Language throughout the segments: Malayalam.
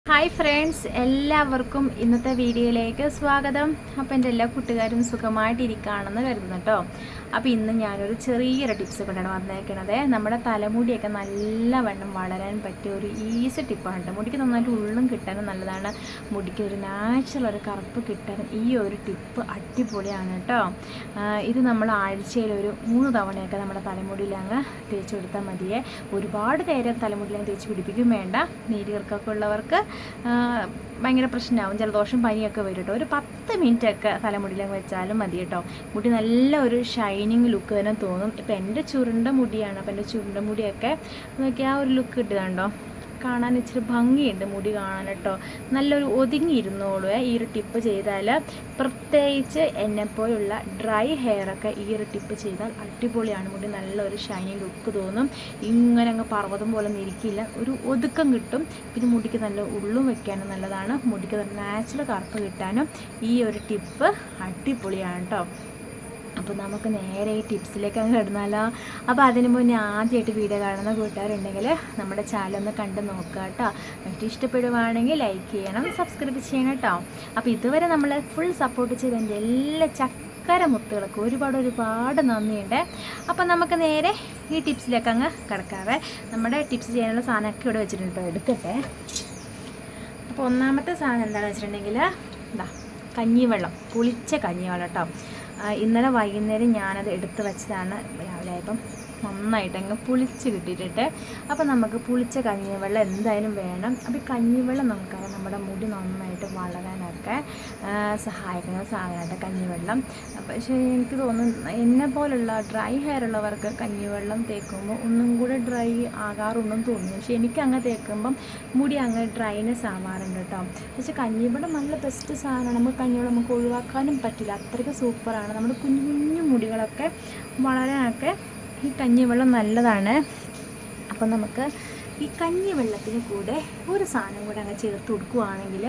ഹായ് ഫ്രണ്ട്സ്, എല്ലാവർക്കും ഇന്നത്തെ വീഡിയോയിലേക്ക് സ്വാഗതം. അപ്പോൾ എൻ്റെ എല്ലാ കൂട്ടുകാരും സുഖമായിട്ടിരിക്കുകയാണെന്ന് കരുതുന്നു കേട്ടോ. അപ്പോൾ ഇന്ന് ഞാനൊരു ചെറിയൊരു ടിപ്സ് കൊണ്ടാണ് വന്നേക്കണത്. നമ്മുടെ തലമുടിയൊക്കെ നല്ലവണ്ണം വളരാൻ പറ്റിയ ഒരു ഈസി ടിപ്പാണ് കേട്ടോ. മുടിക്ക് നന്നായിട്ട് ഉള്ളും കിട്ടാനും നല്ലതാണ്. മുടിക്ക് ഒരു നാച്ചുറൽ ഒരു കറുപ്പ് കിട്ടാനും ഈ ഒരു ടിപ്പ് അടിപൊളിയാണ് കേട്ടോ. ഇത് നമ്മൾ ആഴ്ചയിൽ ഒരു 3 തവണയൊക്കെ നമ്മുടെ തലമുടിയിൽ അങ്ങ് തേച്ച് കൊടുത്താൽ മതിയേ. ഒരുപാട് നേരം തലമുടിയിൽ അങ്ങ് തേച്ച് പിടിപ്പിക്കും വേണ്ട. നീരികർക്കൊക്കെ ഉള്ളവർക്ക് ഭയങ്കര പ്രശ്നമാവും, ജലദോഷം പനിയൊക്കെ വരും കേട്ടോ. ഒരു 10 മിനിറ്റൊക്കെ തലമുടിയിലങ്ങ് വെച്ചാലും മതി കേട്ടോ. മുടി നല്ല ഒരു ഷൈനിങ് ലുക്ക് തന്നെ തോന്നും. ഇപ്പം എൻ്റെ ചുരുണ്ട മുടിയാണ്, അപ്പം എൻ്റെ ചുരുണ്ട മുടിയൊക്കെ നോക്കി ആ ഒരു ലുക്ക് കിട്ടുന്നുണ്ടോ, കാണാൻ ഇച്ചിരി ഭംഗിയുണ്ട് മുടി കാണാൻ കേട്ടോ. നല്ലൊരു ഒതുങ്ങിയിരുന്നോളൂ ഈ ഒരു ടിപ്പ് ചെയ്താൽ. പ്രത്യേകിച്ച് എന്നെപ്പോലുള്ള ഡ്രൈ ഹെയറൊക്കെ ഈ ഒരു ടിപ്പ് ചെയ്താൽ അടിപൊളിയാണ്. മുടി നല്ലൊരു ഷൈനിങ് ലുക്ക് തോന്നും. ഇങ്ങനെ അങ്ങ് പർവ്വതം പോലെ നിൽക്കില്ല, ഒരു ഒതുക്കം കിട്ടും. പിന്നെ മുടിക്ക് നല്ല ഉള്ളും വെക്കാനും നല്ലതാണ്. മുടിക്ക് നല്ല നാച്ചുറൽ കറുപ്പ് കിട്ടാനും ഈ ഒരു ടിപ്പ് അടിപൊളിയാണ് കേട്ടോ. അപ്പോൾ നമുക്ക് നേരെ ഈ ടിപ്സിലേക്ക് അങ്ങ് കിടന്നാലോ. അപ്പോൾ അതിന് മുന്നേ ആദ്യമായിട്ട് വീഡിയോ കാണുന്ന കൂട്ടുകാരുണ്ടെങ്കിൽ നമ്മുടെ ചാനലൊന്ന് കണ്ട് നോക്കുക കേട്ടോ. എന്നിട്ട് ഇഷ്ടപ്പെടുവാണെങ്കിൽ ലൈക്ക് ചെയ്യണം, സബ്സ്ക്രൈബ് ചെയ്യണം കേട്ടോ. അപ്പോൾ ഇതുവരെ നമ്മൾ ഫുൾ സപ്പോർട്ട് ചെയ്ത എൻ്റെ എല്ലാ ചക്കര മുത്തുകൾക്ക് ഒരുപാട് നന്ദിയുണ്ട്. അപ്പോൾ നമുക്ക് നേരെ ഈ ടിപ്സിലേക്ക് അങ്ങ് കിടക്കാവേ. നമ്മുടെ ടിപ്സ് ചെയ്യാനുള്ള സാധനമൊക്കെ ഇവിടെ വെച്ചിട്ടുണ്ട്, എടുക്കട്ടെ. അപ്പോൾ ഒന്നാമത്തെ സാധനം എന്താണെന്ന് വെച്ചിട്ടുണ്ടെങ്കിൽ ഇതാ കഞ്ഞിവെള്ളം, പുളിച്ച കഞ്ഞിവെള്ളം കേട്ടോ. ഇന്നലെ വൈകുന്നേരം ഞാനത് എടുത്ത് വെച്ചതാണ്. രാവിലെ ആയപ്പം നന്നായിട്ട് അങ്ങ് പുളിച്ച് കിട്ടിയിട്ടിട്ട്. അപ്പോൾ നമുക്ക് പുളിച്ച കഞ്ഞിവെള്ളം എന്തായാലും വേണം. അപ്പോൾ ഈ കഞ്ഞിവെള്ളം നമുക്കറിയാം നമ്മുടെ മുടി നന്നായിട്ട് വളരാനൊക്കെ സഹായിക്കുന്ന സാധനമായിട്ട് കഞ്ഞിവെള്ളം. പക്ഷേ എനിക്ക് തോന്നുന്നു എന്നെ പോലുള്ള ഡ്രൈ ഹെയർ ഉള്ളവർക്ക് കഞ്ഞിവെള്ളം തേക്കുമ്പോൾ ഒന്നും കൂടെ ഡ്രൈ ആകാറുണ്ടെന്ന് തോന്നുന്നു. പക്ഷേ എനിക്ക് അങ്ങ് തേക്കുമ്പം മുടി അങ്ങ് ഡ്രൈനെസ് ആവാറുണ്ട് കേട്ടോ. പക്ഷേ കഞ്ഞിവെള്ളം നല്ല ബെസ്റ്റ് സാധനമാണ്. നമുക്ക് കഞ്ഞിവെള്ളം നമുക്ക് ഒഴിവാക്കാനും പറ്റില്ല, അത്രയ്ക്ക് സൂപ്പറാണ്. നമ്മുടെ കുഞ്ഞു കുഞ്ഞു മുടികളൊക്കെ വളരാനൊക്കെ ഈ കഞ്ഞിവെള്ളം നല്ലതാണ്. അപ്പോൾ നമുക്ക് ഈ കഞ്ഞിവെള്ളത്തിന് കൂടെ ഒരു സാധനം കൂടെ അങ്ങ് ചേർത്ത് കൊടുക്കുകയാണെങ്കിൽ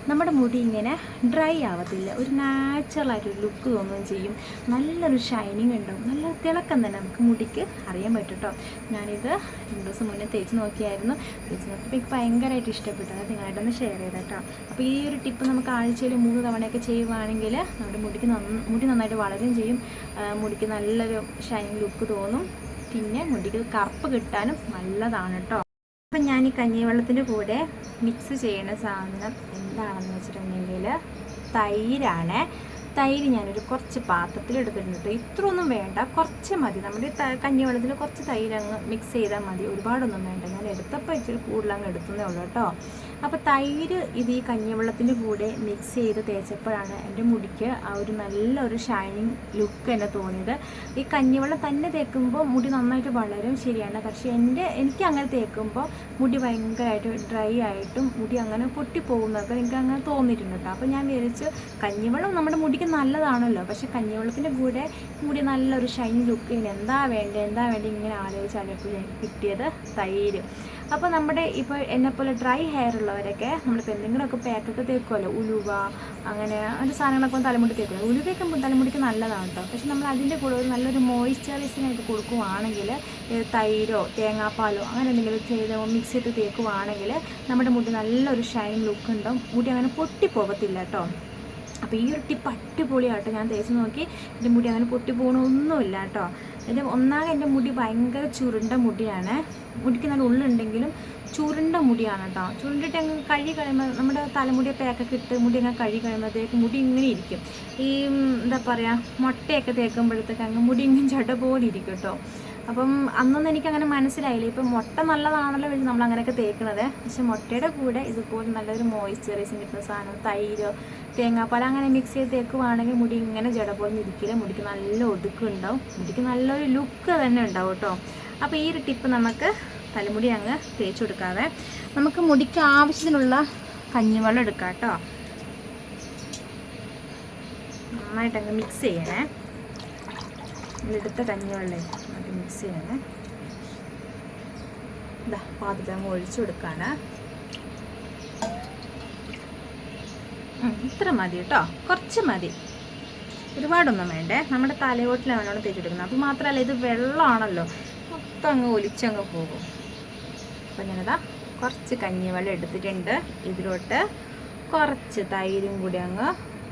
നമ്മുടെ മുടി ഇങ്ങനെ ഡ്രൈ ആവത്തില്ല, ഒരു നാച്ചുറലായിട്ടൊരു ലുക്ക് തോന്നുകയും ചെയ്യും. നല്ലൊരു ഷൈനിങ് ഉണ്ടാവും, നല്ല തിളക്കം തന്നെ നമുക്ക് മുടിക്ക് അറിയാൻ പറ്റും കേട്ടോ. ഞാനിത് 2 ദിവസം മുന്നേ തേച്ച് നോക്കിയായിരുന്നു. തേച്ച് നോക്കിയപ്പോൾ എനിക്ക് ഭയങ്കരമായിട്ട് ഇഷ്ടപ്പെട്ടു. അത് നിങ്ങളായിട്ടൊന്ന് ഷെയർ ചെയ്ത് കേട്ടോ. അപ്പോൾ ഈ ഒരു ടിപ്പ് നമുക്ക് ആഴ്ചയിൽ 3 തവണയൊക്കെ ചെയ്യുവാണെങ്കിൽ നമ്മുടെ മുടി നന്നായിട്ട് വളരുകയും ചെയ്യും. മുടിക്ക് നല്ലൊരു ഷൈനിങ് ലുക്ക് തോന്നും. പിന്നെ മുടിക്ക് കറുപ്പ് കിട്ടാനും നല്ലതാണ് കേട്ടോ. അപ്പം ഞാൻ ഈ കഞ്ഞിവെള്ളത്തിൻ്റെ കൂടെ മിക്സ് ചെയ്യുന്ന സാധനം എന്താണെന്ന് വെച്ചിട്ടുണ്ടെങ്കിൽ തൈരാണ്. തൈര് ഞാനൊരു കുറച്ച് പാത്രത്തിൽ എടുത്തിട്ടുണ്ട്. ഇത്രയൊന്നും വേണ്ട, കുറച്ച് മതി. നമ്മുടെ കഞ്ഞിവെള്ളത്തിൽ കുറച്ച് തൈരങ്ങ് മിക്സ് ചെയ്താൽ മതി, ഒരുപാടൊന്നും വേണ്ട. ഞാൻ എടുത്തപ്പോൾ ഇച്ചിരി കൂടുതലങ്ങ് എടുത്തതേ ഉള്ളൂ കേട്ടോ. അപ്പോൾ തൈര് ഇത് ഈ കഞ്ഞിവെള്ളത്തിൻ്റെ കൂടെ മിക്സ് ചെയ്ത് തേച്ചപ്പോഴാണ് എൻ്റെ മുടിക്ക് ആ ഒരു നല്ലൊരു ഷൈനിങ് ലുക്ക് എന്നെ തോന്നിയത്. ഈ കഞ്ഞിവെള്ളം തന്നെ തേക്കുമ്പോൾ മുടി നന്നായിട്ട് വളരും, ശരിയാണ്. പക്ഷേ എനിക്ക് അങ്ങനെ തേക്കുമ്പോൾ മുടി ഭയങ്കരമായിട്ട് ഡ്രൈ ആയിട്ടും മുടി അങ്ങനെ പൊട്ടിപ്പോകുന്നതൊക്കെ എനിക്ക് അങ്ങനെ തോന്നിയിട്ടുണ്ട് കേട്ടോ. അപ്പോൾ ഞാൻ വിചാരിച്ചു കഞ്ഞിവെള്ളം നമ്മുടെ മുടിക്ക് നല്ലതാണല്ലോ, പക്ഷേ കഞ്ഞിവെള്ളത്തിൻ്റെ കൂടെ മുടി നല്ലൊരു ഷൈനിങ് ലുക്ക് എന്താ വേണ്ടത് ഇങ്ങനെ ആലോചിച്ചാലപ്പോൾ എനിക്ക് കിട്ടിയത് തൈര്. അപ്പോൾ നമ്മുടെ ഇപ്പോൾ എന്നെപ്പോലെ ഡ്രൈ ഹെയർ ഉള്ളവരൊക്കെ നമ്മളിപ്പോൾ എന്തെങ്കിലുമൊക്കെ പാക്കൊക്കെ തേക്കുമല്ലോ, ഉലുവ അങ്ങനെ ഒരു സാധനങ്ങളൊക്കെ തലമുടി തേക്കുമല്ലോ. ഉലുവയൊക്കെ തലമുടിക്ക് നല്ലതാണ് കേട്ടോ. പക്ഷെ നമ്മൾ അതിൻ്റെ കൂടെ ഒരു നല്ലൊരു മോയ്സ്ചറൈസിനായിട്ട് കൊടുക്കുവാണെങ്കിൽ തൈരോ തേങ്ങാപ്പാലോ അങ്ങനെ എന്തെങ്കിലും ചെയ്ത് മിക്സ് ചെയ്ത് തേക്കുവാണെങ്കിൽ നമ്മുടെ മുടി നല്ലൊരു ഷൈനിങ് ലുക്ക് ഉണ്ടാവും. മുടി അങ്ങനെ പൊട്ടിപ്പോകത്തില്ല കേട്ടോ. അപ്പോൾ ഈ ഒരു ടിപ്പ് അടിപൊളിയാട്ടോ. ഞാൻ തേച്ച് നോക്കി, എൻ്റെ മുടി അങ്ങനെ പൊട്ടിപ്പോകണമൊന്നുമില്ല കേട്ടോ. ഒന്നാകെ എൻ്റെ മുടി ഭയങ്കര ചുരുണ്ട മുടിയാണ്. മുടിക്ക് നല്ല ഉള്ളുണ്ടെങ്കിലും ചുരുണ്ട മുടിയാണ് കേട്ടോ. ചുരുണ്ടിട്ട് അങ്ങ് കഴുകി കഴിയുമ്പോൾ നമ്മുടെ തലമുടി പാക്കൊക്കെ ഇട്ട് മുടി അങ്ങനെ കഴുകി കഴിയുമ്പോഴത്തേക്ക് മുടി ഇങ്ങനെ ഇരിക്കും. ഈ എന്താ പറയുക, മുട്ടയൊക്കെ തേക്കുമ്പോഴത്തേക്ക് അങ്ങ് മുടി ഇങ്ങനെ ചട പോലെ ഇരിക്കും കേട്ടോ. അപ്പം അന്നൊന്നും എനിക്കങ്ങനെ മനസ്സിലായില്ല. ഇപ്പം മുട്ട നല്ലതാണല്ലോ വെച്ച് നമ്മൾ അങ്ങനെയൊക്കെ തേക്കണത്. പക്ഷെ മുട്ടയുടെ കൂടെ ഇതുപോലെ നല്ലൊരു മോയ്സ്ചറൈസിങ് കിട്ടുന്ന സാധനം തൈരോ തേങ്ങാപ്പാൽ അങ്ങനെ മിക്സ് ചെയ്ത് തേക്കുവാണെങ്കിൽ മുടി ഇങ്ങനെ ജട പോലെ ഇരിക്കില്ല. മുടിക്ക് നല്ല ഒതുക്കം ഉണ്ടാവും, മുടിക്ക് നല്ലൊരു ലുക്ക് തന്നെ ഉണ്ടാവും കേട്ടോ. അപ്പോൾ ഈ ഒരു ടിപ്പ് നമുക്ക് തലമുടി അങ്ങ് തേച്ച് കൊടുക്കാതെ നമുക്ക് മുടിക്ക് ആവശ്യത്തിനുള്ള കഞ്ഞിവെള്ളം എടുക്കാം കേട്ടോ. നന്നായിട്ടങ്ങ് മിക്സ് ചെയ്യണേ. എടുത്ത കഞ്ഞിവെള്ളം നമുക്ക് മിക്സ് ചെയ്യണേ. ഇതാ പാത്രത്തിൽ അങ്ങ് ഒഴിച്ചു കൊടുക്കാണ്. ഇത്ര മതി കേട്ടോ, കുറച്ച് മതി, ഒരുപാടൊന്നും വേണ്ടേ. നമ്മുടെ തലയോട്ടിലാണ് നല്ലോണം തേച്ചെടുക്കുന്നത്. അപ്പോൾ മാത്രമല്ല ഇത് വെള്ളമാണല്ലോ, മൊത്തം അങ്ങ് ഒലിച്ചങ്ങ് പോകും. അപ്പം ഞാനതാ കുറച്ച് കഞ്ഞിവെള്ളം എടുത്തിട്ടുണ്ട്. ഇതിലോട്ട് കുറച്ച് തൈരും കൂടി അങ്ങ്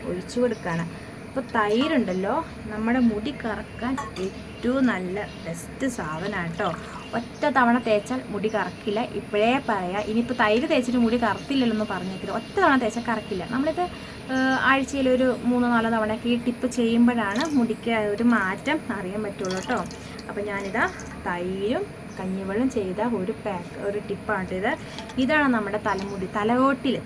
ഒഴിച്ചു കൊടുക്കുകയാണ്. അപ്പോൾ തൈരുണ്ടല്ലോ നമ്മുടെ മുടി കറക്കാൻ ഏറ്റവും നല്ല ബെസ്റ്റ് സാധനമാണ് കേട്ടോ. ഒറ്റ തവണ തേച്ചാൽ മുടി കറക്കില്ല. ഇപ്പോഴേ പറയാം, ഇനിയിപ്പോൾ തൈര് തേച്ചിട്ട് മുടി കറത്തില്ലല്ലോ എന്ന് പറഞ്ഞേക്കില്ല. ഒറ്റ തവണ തേച്ചാൽ കറക്കില്ല. നമ്മളിത് ആഴ്ചയിൽ ഒരു 3-4 തവണയൊക്കെ ഈ ടിപ്പ് ചെയ്യുമ്പോഴാണ് മുടിക്ക് ഒരു മാറ്റം അറിയാൻ പറ്റുള്ളൂ കേട്ടോ. അപ്പോൾ ഞാനിതാ തൈരും കഞ്ഞിവെള്ളം ചെയ്ത ഒരു ടിപ്പാണ് ഇത്. ഇതാണ് നമ്മുടെ തലമുടി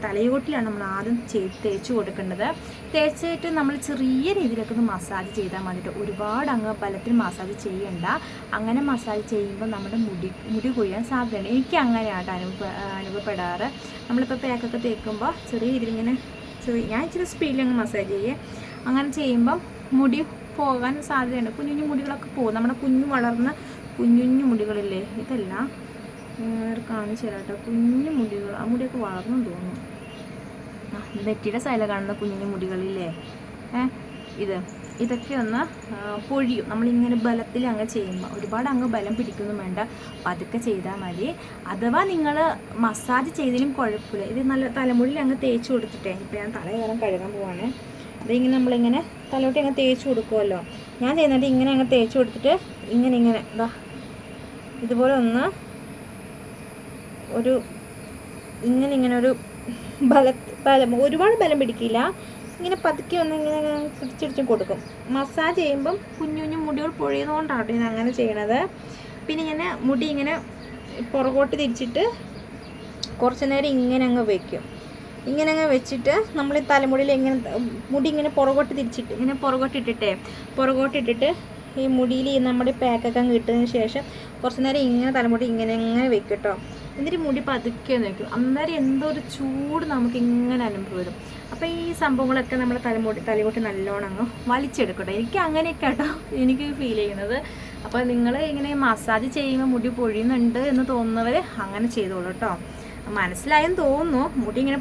തലയോട്ടിലാണ് നമ്മൾ ആദ്യം തേച്ച് കൊടുക്കേണ്ടത്. തേച്ചിട്ട് നമ്മൾ ചെറിയ രീതിയിലൊക്കെ ഒന്ന് മസാജ് ചെയ്താൽ മതിയിട്ട്, ഒരുപാട് അങ്ങ് ബലത്തിൽ മസാജ് ചെയ്യണ്ട. അങ്ങനെ മസാജ് ചെയ്യുമ്പോൾ നമ്മുടെ മുടി കൊയ്യാൻ സാധ്യതയുണ്ട്. എനിക്ക് അങ്ങനെയായിട്ട് അനുഭവപ്പെടാറ്. നമ്മളിപ്പോൾ പാക്കൊക്കെ തേക്കുമ്പോൾ ചെറിയ രീതിയിൽ ഇങ്ങനെ ഞാൻ ഇച്ചിരി സ്പീഡിൽ അങ്ങ് മസാജ് ചെയ്യേ. അങ്ങനെ ചെയ്യുമ്പം മുടി പോകാൻ സാധ്യതയുണ്ട്. കുഞ്ഞു മുടികളൊക്കെ പോകും. നമ്മുടെ വളർന്ന കുഞ്ഞു മുടികളില്ലേ, ഇതെല്ലാം കാണിച്ചു തരാം കേട്ടോ. കുഞ്ഞു മുടികൾ, ആ മുടിയൊക്കെ വളർന്നു തോന്നുന്നു. നെറ്റിയുടെ സൈഡിൽ കാണുന്ന കുഞ്ഞു മുടികളില്ലേ, ഇതൊക്കെ ഒന്ന് പൊഴിയും നമ്മളിങ്ങനെ ബലത്തിൽ അങ്ങ് ചെയ്യുമ്പോൾ. ഒരുപാട് അങ്ങ് ബലം പിടിക്കൊന്നും വേണ്ട, പതുക്കെ ചെയ്താൽ മതി. അഥവാ നിങ്ങൾ മസാജ് ചെയ്തതിനും കുഴപ്പമില്ല. ഇത് നല്ല തലമുടിയിൽ അങ്ങ് തേച്ച് കൊടുത്തിട്ടേ. ഇപ്പോൾ ഞാൻ തലകയറാൻ കഴുകാൻ പോവാണ്. ഇതിങ്ങനെ നമ്മളിങ്ങനെ തലയോട്ടി അങ്ങ് തേച്ച് കൊടുക്കുമല്ലോ. ഞാൻ ചെയ്യുന്നത് ഇങ്ങനെ അങ്ങ് തേച്ച് കൊടുത്തിട്ട് ഇങ്ങനെ ഇതാ ഇതുപോലെ ഒന്ന് ഇങ്ങനെ ഒരു ബലം ഒരുപാട് ബലം പിടിക്കില്ല. ഇങ്ങനെ പതുക്കെ ഒന്ന് ഇങ്ങനെ പിടിച്ചിടിച്ചും കൊടുക്കും. മസാജ് ചെയ്യുമ്പം കുഞ്ഞു മുടികൾ പൊഴിയുന്നതുകൊണ്ടാണ് ഞാൻ അങ്ങനെ ചെയ്യണത്. പിന്നെ ഇങ്ങനെ മുടി ഇങ്ങനെ പുറകോട്ട് തിരിച്ചിട്ട് കുറച്ച് നേരം ഇങ്ങനെ അങ്ങ് വയ്ക്കും. ഇങ്ങനെ അങ്ങ് വെച്ചിട്ട് നമ്മൾ ഈ തലമുടിയിൽ മുടി ഇങ്ങനെ പുറകോട്ടിട്ടിട്ട് ഈ മുടിയിൽ നമ്മുടെ പാക്കൊക്കെ അങ്ങ് ഇട്ടതിന് ശേഷം കുറച്ച് നേരം ഇങ്ങനെ തലമുടി ഇങ്ങനെ വെക്കും കേട്ടോ. എന്നിട്ട് മുടി പതുക്കെ വയ്ക്കും. അന്നേരം എന്തോ ഒരു ചൂട് നമുക്ക് ഇങ്ങനെ അനുഭവം വരും. അപ്പോൾ ഈ സംഭവങ്ങളൊക്കെ നമ്മുടെ തലയോട്ടി നല്ലോണം അങ്ങ് വലിച്ചെടുക്കട്ടെ. എനിക്ക് അങ്ങനെയൊക്കെ കേട്ടോ എനിക്ക് ഫീൽ ചെയ്യുന്നത്. അപ്പോൾ നിങ്ങൾ ഇങ്ങനെ മസാജ് ചെയ്യുമ്പോൾ മുടി പൊഴിയുന്നുണ്ട് എന്ന് തോന്നുന്നവർ അങ്ങനെ ചെയ്തോളൂ കേട്ടോ. മനസ്സിലായെന്ന് തോന്നുന്നു. മുടി ഇങ്ങനെ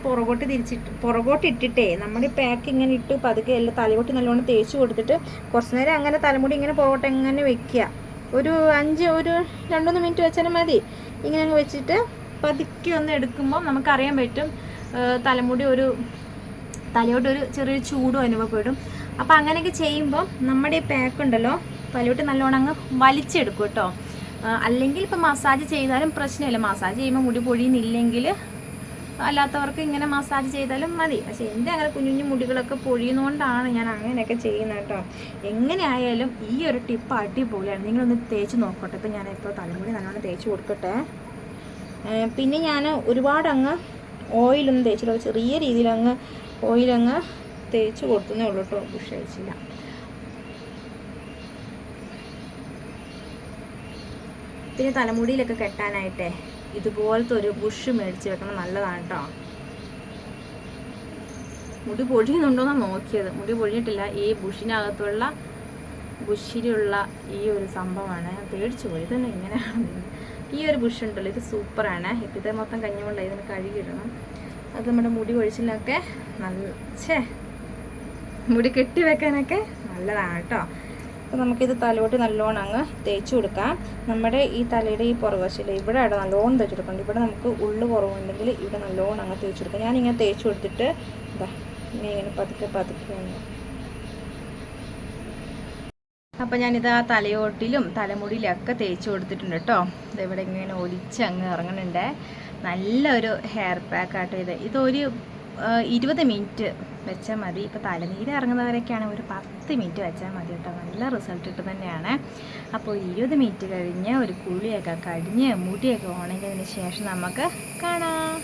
പുറകോട്ടിട്ടിട്ടേ നമ്മുടെ പാക്ക് ഇങ്ങനെ ഇട്ട് പതുക്കെ എല്ലാം തലയോട്ടി നല്ലോണം തേച്ച് കൊടുത്തിട്ട് കുറച്ച് നേരം അങ്ങനെ തലമുടി ഇങ്ങനെ പുറകോട്ട് എങ്ങനെ വെക്കുക. ഒരു 2-3 മിനിറ്റ് വെച്ചാലും മതി. ഇങ്ങനെ അങ്ങ് വെച്ചിട്ട് പതുക്കെ ഒന്ന് എടുക്കുമ്പോൾ നമുക്കറിയാൻ പറ്റും തലയോട്ടൊരു ചെറിയൊരു ചൂടും അനുഭവപ്പെടും. അപ്പോൾ അങ്ങനെയൊക്കെ ചെയ്യുമ്പോൾ നമ്മുടെ ഈ പാക്ക് ഉണ്ടല്ലോ തലയോട്ട് നല്ലോണം അങ്ങ് വലിച്ചെടുക്കും കേട്ടോ. അല്ലെങ്കിൽ ഇപ്പോൾ മസാജ് ചെയ്താലും പ്രശ്നമില്ല. മസാജ് ചെയ്യുമ്പോൾ മുടി പൊഴിയുന്നില്ലെങ്കിൽ അല്ലാത്തവർക്ക് ഇങ്ങനെ മസാജ് ചെയ്താലും മതി. പക്ഷേ എൻ്റെ അങ്ങനെ കുഞ്ഞു മുടികളൊക്കെ പൊഴിയുന്നതുകൊണ്ടാണ് ഞാൻ അങ്ങനെയൊക്കെ ചെയ്യുന്നത് കേട്ടോ. എങ്ങനെയായാലും ഈ ഒരു ടിപ്പ് അടിപൊളിയാണ്. നിങ്ങളൊന്ന് തേച്ച് നോക്കട്ടെ. ഇപ്പോൾ ഞാനിപ്പോൾ തലമുടി നല്ലോണം തേച്ച് കൊടുക്കട്ടെ. പിന്നെ ഞാൻ ഒരുപാട് അങ്ങ് ഓയിലൊന്നും തേച്ചില്ല. ചെറിയ രീതിയിൽ അങ്ങ് ഓയിലങ്ങ് തേച്ച് കൊടുത്തേ ഉള്ളൂ കേട്ടോ. ബുഷ് അയച്ചില്ല. പിന്നെ തലമുടിയിലൊക്കെ കെട്ടാനായിട്ടേ ഇതുപോലത്തെ ഒരു ബുഷ് മേടിച്ച് വെക്കണം, നല്ലതാണ് കേട്ടോ. മുടി പൊഴിയുന്നുണ്ടോയെന്നാണ് നോക്കിയത്. മുടി പൊഴിഞ്ഞിട്ടില്ല. ഈ ബുഷിലുള്ള ഈ ഒരു സംഭവമാണ്. ഞാൻ പേടിച്ചു പോയി. ഇതന്നെ ഇങ്ങനെയാണ്. ഈ ഒരു ബുഷ് ഉണ്ടല്ലോ, ഇത് സൂപ്പറാണ്. ഇപ്പം ഇത് മൊത്തം കഞ്ഞിവെള്ളം ഇതിന് കഴുകിയിടണം. അത് നമ്മുടെ മുടി കൊഴിച്ചിലൊക്കെ മുടി കെട്ടി വെക്കാനൊക്കെ നല്ലതാണ് കേട്ടോ. അപ്പോൾ നമുക്കിത് തലയോട്ട് നല്ലോണം അങ്ങ് തേച്ച് കൊടുക്കാം. നമ്മുടെ ഈ തലയുടെ ഈ പുറകുവശമില്ല, ഇവിടെ നല്ലോണം തേച്ച് കൊടുക്കണം. ഇവിടെ നമുക്ക് ഉള്ളു കുറവുണ്ടെങ്കിൽ ഇവിടെ നല്ലോണം അങ്ങ് തേച്ച് കൊടുക്കാം. ഞാനിങ്ങനെ തേച്ച് കൊടുത്തിട്ട് ഇങ്ങനെ പതുക്കെ വന്നു. അപ്പോൾ ഞാനിത് ആ തലയോട്ടിലും തലമുടിയിലൊക്കെ തേച്ച് കൊടുത്തിട്ടുണ്ട് കേട്ടോ. ഇതിവിടെ ഇങ്ങനെ ഒലിച്ച് അങ്ങ് ഇറങ്ങുന്നുണ്ട്. നല്ലൊരു ഹെയർ പാക്കാട്ടോ ഇത്. ഇതൊരു 20 മിനിറ്റ് വെച്ചാൽ മതി. ഇപ്പോൾ തലനീര് ഇറങ്ങുന്നവരൊക്കെയാണ് ഒരു 10 മിനിറ്റ് വെച്ചാൽ മതി കേട്ടോ. നല്ല റിസൾട്ട് കിട്ടും തന്നെയാണ്. അപ്പോൾ 20 മിനിറ്റ് കഴിഞ്ഞ് ഒരു കുളിയൊക്കെ കഴിഞ്ഞ് മുടിയൊക്കെ ഉണങ്ങിയതിന് ശേഷം നമുക്ക് കാണാം.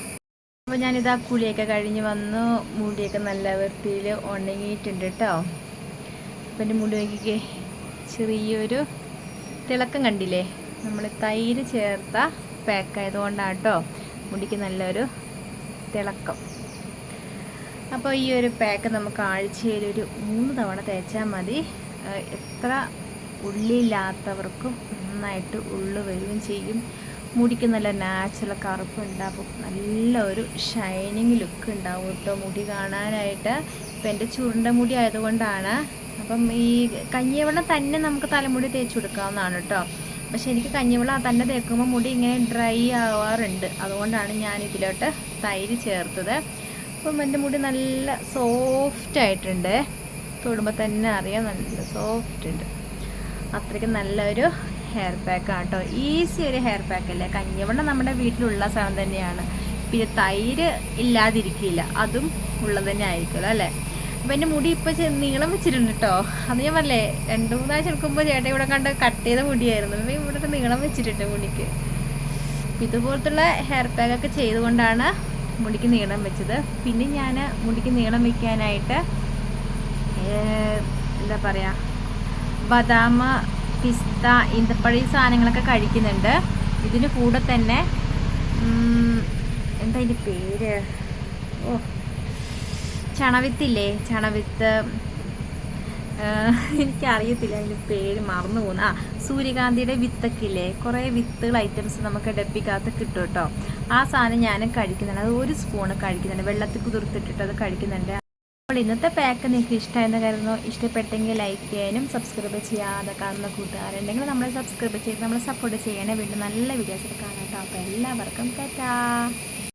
അപ്പോൾ ഞാനിതാ കുളിയൊക്കെ കഴിഞ്ഞ് വന്നു. മുടിയൊക്കെ നല്ല വൃത്തിയിൽ ഉണങ്ങിയിട്ടുണ്ട് കേട്ടോ. അപ്പോൾ എൻ്റെ മുടി നോക്കിക്കേ, ചെറിയൊരു തിളക്കം കണ്ടില്ലേ? നമ്മൾ തൈര് ചേർത്ത പാക്കായതുകൊണ്ടാണ് കേട്ടോ മുടിക്ക് നല്ലൊരു തിളക്കം. അപ്പോൾ ഈ ഒരു പാക്ക് നമുക്ക് ആഴ്ചയിൽ ഒരു 3 തവണ തേച്ചാൽ മതി. എത്ര ഉള്ളില്ലാത്തവർക്കും നന്നായിട്ട് ഉള്ളു വരികയും ചെയ്യും. മുടിക്ക് നല്ല നാച്ചുറൽ കറുപ്പ് ഉണ്ടാവും. നല്ലൊരു ഷൈനിങ് ലുക്ക് ഉണ്ടാവും കേട്ടോ മുടി കാണാനായിട്ട്. ഇപ്പം എൻ്റെ ചുരുണ്ട മുടി ആയതുകൊണ്ടാണ്. അപ്പം ഈ കഞ്ഞിവെള്ളം തന്നെ നമുക്ക് തലമുടി തേച്ച് കൊടുക്കാവുന്നതാണ് കേട്ടോ. പക്ഷെ എനിക്ക് കഞ്ഞിവെള്ളം തന്നെ തേക്കുമ്പോൾ മുടി ഇങ്ങനെ ഡ്രൈ ആവാറുണ്ട്. അതുകൊണ്ടാണ് ഞാൻ ഇതിലോട്ട് തൈര് ചേർത്തത്. അപ്പം എൻ്റെ മുടി നല്ല സോഫ്റ്റ് ആയിട്ടുണ്ട്. തൊടുമ്പോൾ തന്നെ അറിയാം, നല്ല സോഫ്റ്റ് ഉണ്ട്. അത്രയ്ക്ക് നല്ലൊരു ഹെയർ പാക്കാണ് കേട്ടോ. ഈസി ഒരു ഹെയർ പാക്കല്ലേ. കഞ്ഞിവെള്ളം നമ്മുടെ വീട്ടിലുള്ള സാധനം തന്നെയാണ്. പിന്നെ തൈര് ഇല്ലാതിരിക്കില്ല, അതും ഉള്ളത് തന്നെ ആയിരിക്കുമല്ലോ അല്ലേ. അപ്പം എൻ്റെ മുടി ഇപ്പോൾ നീളം വെച്ചിട്ടുണ്ട് കേട്ടോ. അത് ഞാൻ പറഞ്ഞേ 2-3 ആഴ്ച എടുക്കുമ്പോൾ ചേട്ടൻ ഇവിടെ കണ്ട് കട്ട് ചെയ്ത മുടിയായിരുന്നു. അപ്പം ഇവിടെ നീളം വെച്ചിട്ടുണ്ട് മുടിക്ക്. ഇതുപോലത്തുള്ള ഹെയർ പാക്കൊക്കെ ചെയ്തുകൊണ്ടാണ് മുടിക്ക് നീളം വെച്ചത്. പിന്നെ ഞാൻ മുടിക്ക് നീളം വയ്ക്കാനായിട്ട് എന്താ പറയുക, ബദാം, പിസ്ത, ഈന്തപ്പഴ സാധനങ്ങളൊക്കെ കഴിക്കുന്നുണ്ട്. ഇതിന് കൂടെ തന്നെ എന്താ ഇതിൻ്റെ പേര്, ചണവിത്തില്ലേ, ചണവിത്ത്, എനിക്കറിയത്തില്ല അതിൻ്റെ പേര്, മറന്നു പോകുന്ന സൂര്യകാന്തിയുടെ വിത്തൊക്കെ ഇല്ലേ, കുറേ വിത്തുകൾ ഐറ്റംസ് നമുക്ക് ഡപ്പിക്കകത്ത് കിട്ടും കേട്ടോ. ആ സാധനം ഞാൻ കഴിക്കുന്നുണ്ട്. അത് 1 സ്പൂണ് കഴിക്കുന്നുണ്ട്, വെള്ളത്തിൽ കുതിർത്തിട്ടിട്ട് അത് കഴിക്കുന്നുണ്ട്. അപ്പോൾ ഇന്നത്തെ പാക്ക് നിങ്ങൾക്ക് ഇഷ്ടമായെന്ന് കരുതുന്നു. ഇഷ്ടപ്പെട്ടെങ്കിൽ ലൈക്ക് ചെയ്യാനും സബ്സ്ക്രൈബ് ചെയ്യാതെ കാണുന്ന കൂട്ടുകാരുണ്ടെങ്കിൽ നമ്മളെ സബ്സ്ക്രൈബ് ചെയ്ത് നമ്മളെ സപ്പോർട്ട് ചെയ്യണേ. വീണ്ടും നല്ല വീഡിയോസ് കാണാം കേട്ടോ. അപ്പോൾ എല്ലാവർക്കും ടാറ്റാ.